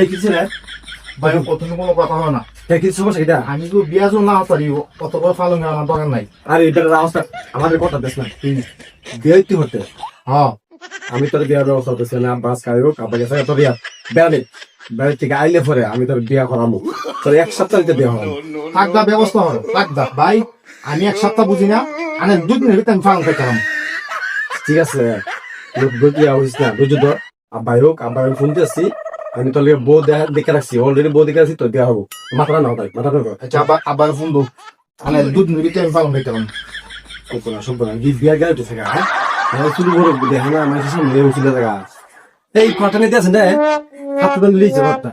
এই কিছু না ভাই প্রথমে কোনো কথা হয় না। এই কিছু সমস্যা এটা আমি তো বিয়াজও না পারি অত বড় ফালং আমার দরকার নাই। আর এটার অবস্থা আমাদের কথা দেশ না তুই বিয়ে তুই হতে হ্যাঁ আমি তোর বিয়ার ব্যবস্থা করতেছি না বাস খাই হোক আবার গেছে তোর বিয়া বেড়ে বেড়ে থেকে আইলে পরে আমি তোর বিয়া করাবো তোর এক সপ্তাহ বিয়া করাবো থাকদা ব্যবস্থা হলো থাকদা ভাই। আমি এক সপ্তাহ বুঝি না আমি 2 দিনের ভিতরে আমি ফালং খাইতাম। ঠিক আছে লোক গতি হইস না বুঝছো তো আব্বাই হোক আব্বাই আমি ফোন দিয়েছি আমি তোর বউ দেখে রাখছি অলরেডি বউ দেখে রাখছি তোর বিয়া হবো মাথা না ভাই মাথা না আচ্ছা আবার ফোন দো আমি 2 দিনের ভিতরে আমি ফালং খাইতাম। সম্পূর্ণ বিয়ার গেলে থাকে হ্যাঁ শুরু করো দেখে না আমার সামনে উঠে থাকা এই কথা নিতে আছেন রে হাত লিখছে ঘরটা